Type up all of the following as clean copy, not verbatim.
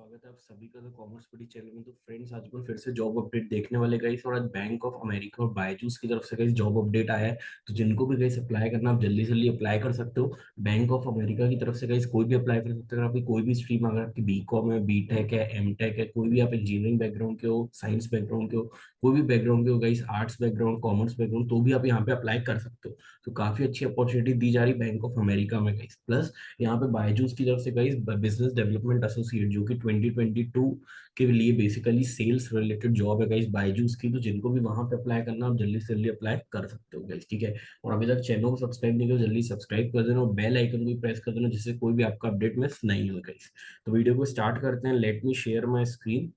स्वागत है आप सभी का द कॉमर्स पढ़ी चैनल में। तो फ्रेंड्स, आज अपन फिर से जॉब अपडेट देखने वाले गाइस, और आज बैंक ऑफ अमेरिका और बायजूस की तरफ से गाइस जॉब अपडेट आया है। तो जिनको भी गाइस अप्लाई करना, आप जल्दी से जल्दी अप्लाई कर सकते हो। बैंक ऑफ अमेरिका की तरफ से गाइस कोई भी अप्लाई कर सकते हो। अगर आपकी कोई भी स्ट्रीम, अगर आपकी बीकॉम है, बीटेक है, एमटेक है, कोई भी आप इंजीनियरिंग बैकग्राउंड के हो, साइंस बैकग्राउंड के हो, कोई भी बैकग्राउंड के हो guys, arts background, commerce background, तो भी आप यहाँ पे अप्लाई कर सकते हो। तो काफी अच्छी अपॉर्चुनिटी दी जा रही बैंक ऑफ अमेरिका में गाइस। प्लस यहाँ पे बायजूस की तरफ से गाइस बिजनेस डेवलपमेंट एसोसिएट, जो कि 2022 के लिए बेसिकली सेल्स रिलेटेड जॉब है गाइस बायजूस की। तो जिनको भी वहां पे अप्लाई करना, आप जल्दी से जल्दी अप्लाई कर सकते हो गाइस, ठीक है। और अभी तक चैनल को सब्सक्राइब नहीं किया, जल्दी सब्सक्राइब कर देना और बेल आइकन को प्रेस कर देना, जिससे कोई भी आपका अपडेट मिस नहीं हो गाइस। तो वीडियो को स्टार्ट करते हैं। Let me share my screen.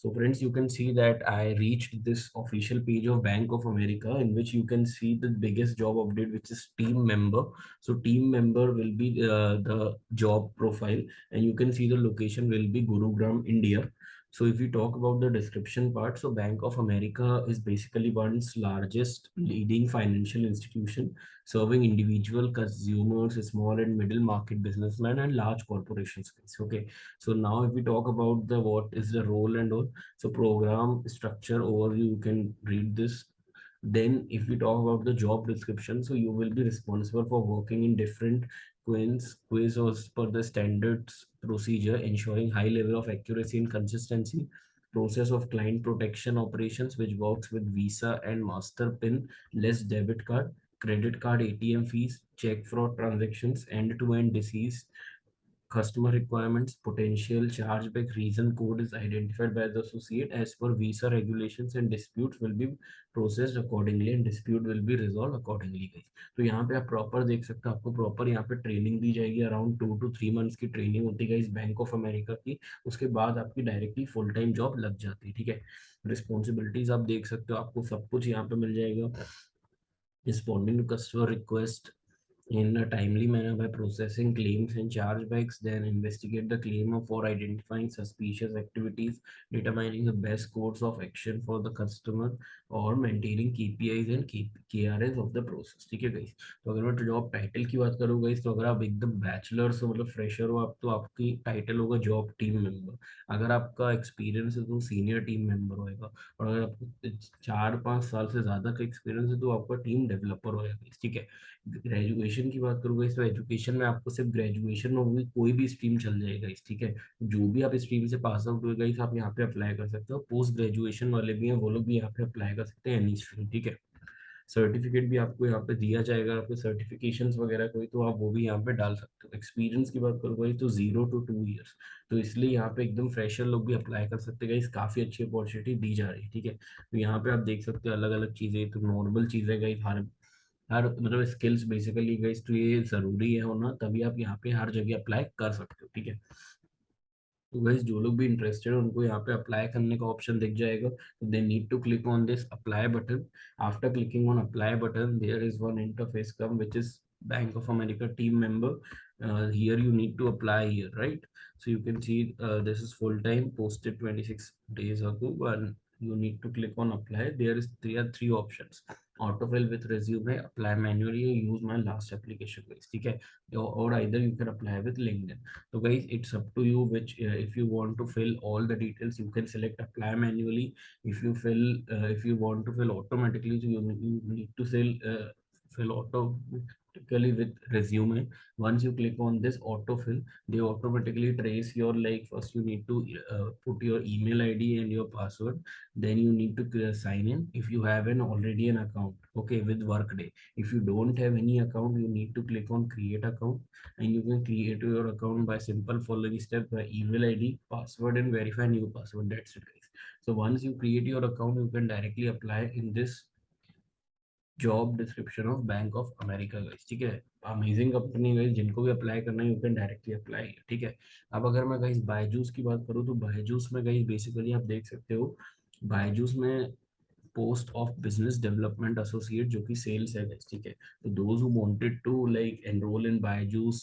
So friends, you can see that I reached this official page of Bank of America, in which you can see the biggest job update, which is team member. So team member will be the job profile, and you can see the location will be Gurugram, India. So if we talk about the description part, so Bank of America is basically one's largest leading financial institution, serving individual consumers, small and middle market businessmen, and large corporations. Okay, so now if we talk about the what is the role and all, so program structure overview, you can read this. Then if we talk about the job description, so you will be responsible for working in different quiz as per the standards procedure, ensuring high level of accuracy and consistency. Process of client protection operations, which works with Visa and Master PIN less debit card, credit card, ATM fees, check fraud transactions, end-to-end disease customer requirements, potential chargeback reason code is identified by the associate as per Visa regulations, and disputes will be processed accordingly and dispute will be resolved accordingly guys। तो यहाँ पे आप proper देख सकते हो, आपको proper यहाँ पे ट्रेनिंग दी जाएगी। अराउंड 2 to 3 months की ट्रेनिंग होती है इस बैंक ऑफ अमेरिका की। उसके बाद आपकी डायरेक्टली फुल टाइम जॉब लग जाती है, ठीक है। रिस्पॉन्सिबिलिटीज आप देख सकते हो, आपको सब कुछ यहाँ पे मिल जाएगा। Responding to customer request in a timely manner by processing claims and chargebacks, then investigate the claim for identifying suspicious activities, determining the best course of action for the customer, और maintaining KPIs and KRS of the process, ठीक है guys. तो अगर मैं job title की बात करूँ guys, तो अगर आप एकदम बैचलर्स हो, मतलब फ्रेशर हो आप, तो आपकी टाइटल होगा जॉब टीम मेंबर। अगर आपका एक्सपीरियंस है तो सीनियर टीम मेंबर होएगा। और अगर आपको 4-5 साल से ज्यादा का एक्सपीरियंस है तो आपका टीम डेवलपर होएगा, ठीक है। ग्रेजुएशन की बात करूंगा इस, तो एजुकेशन में आपको सिर्फ ग्रेजुएशन होगी, कोई भी स्ट्रीम चल जाएगा इस, ठीक है। जो भी आप स्ट्रीम से पास आउट होगा इस, आप यहाँ पे अप्लाई कर सकते हो। पोस्ट ग्रेजुएशन वाले भी हैं, वो लोग भी यहाँ पे अप्लाई कर सकते हैं एनी स्ट्रीम, ठीक है। सर्टिफिकेट भी आपको यहाँ पे दिया जाएगा, आपके सर्टिफिकेशंस वगैरह कोई, तो आप वो भी यहाँ पे डाल सकते हो। एक्सपीरियंस की बात करूँ तो 0 to 2 years, तो इसलिए यहाँ पे एकदम फ्रेशर लोग भी अप्लाई कर सकते हैं। काफी अच्छी अपॉर्चुनिटी दी जा रही है, ठीक है। तो यहाँ पे आप देख सकते हो अलग अलग चीजें, तो नॉर्मल चीजें गई हर हर मतलब स्किल्स बेसिकली गई, तो ये जरूरी है होना, तभी आप यहाँ पे हर जगह अप्लाई कर सकते हो, ठीक है। तो गाइस जो लोग भी इंटरेस्टेड है उनको यहाँ पे अप्लाई करने का ऑप्शन दिख जाएगा। तो they need to click on this apply button. After clicking on apply button, there is one interface come which is Bank of America team member. Here you need to apply here, right? So you can see this is full time, posted 26 days ago, and you need to click on apply. There are three options: autofill with resume, apply manually, use my last application guys, ठीक है। or either you can apply with LinkedIn। So guys, it's up to you which, if you want to fill all the details, you can select apply manually. If you want to fill automatically, so you need to fill automatically with resume. Once you click on this autofill, they automatically trace your, like, first you need to put your email ID and your password. Then you need to sign in if you have an already an account, okay, with Workday. If you don't have any account, you need to click on create account, and you can create your account by simple following step: by email ID, password, and verify new password. That's it guys। So once you create your account, you can directly apply in this job description of bank of America guys, ठीक है। Amazing company guys, जिनको भी apply करना है you can directly apply, ठीक है। अब अगर मैं गाइस बायजूस की बात करूँ, तो बायजूस में गाइस बेसिकली आप देख सकते हो, बायजूस में post of business development associate जो कि सेल्स है guys, ठीक है। तो those who wanted to like enroll in Byju's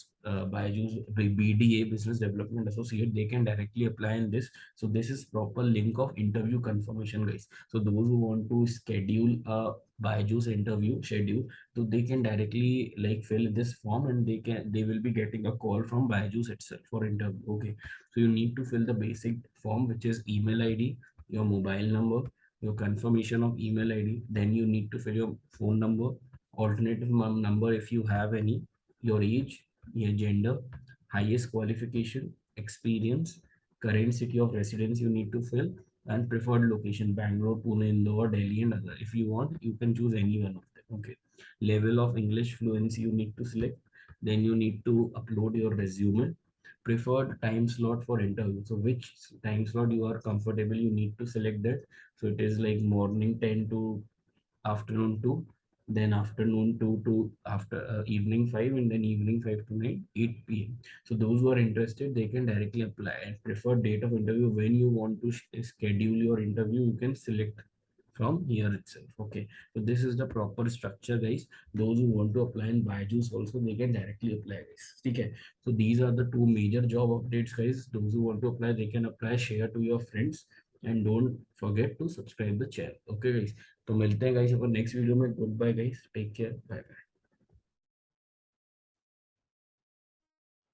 BDA business development associate, they can directly apply in this. So this is proper link of interview confirmation guys. So those who want to schedule a Byju's interview schedule, so they can directly like fill this form, and they will be getting a call from Byju's itself for interview. Okay, so you need to fill the basic form, which is email ID, your mobile number, your confirmation of email ID. Then you need to fill your phone number, alternative number if you have any, your age, your gender, highest qualification, experience, current city of residence you need to fill, and preferred location Bangalore, Pune, Indore, Delhi, and other. If you want, you can choose any one of them. Okay. Level of English fluency you need to select. Then you need to upload your resume. Preferred time slot for interview. So which time slot you are comfortable, you need to select that. So it is like morning 10 to afternoon 2, then afternoon 2 to after evening 5, and then evening 5 to 9, 8 p.m. So those who are interested, they can directly apply. And preferred date of interview, when you want to schedule your interview, you can select from here itself. Okay, so this is the proper structure guys. Those who want to apply in Byju's also, they can directly apply guys. Okay, so these are the two major job updates guys. Those who want to apply, they can apply, share to your friends, and don't forget to subscribe the channel. Okay guys, तो मिलते हैं guys अपन next video में। Good bye guys, take care, bye bye.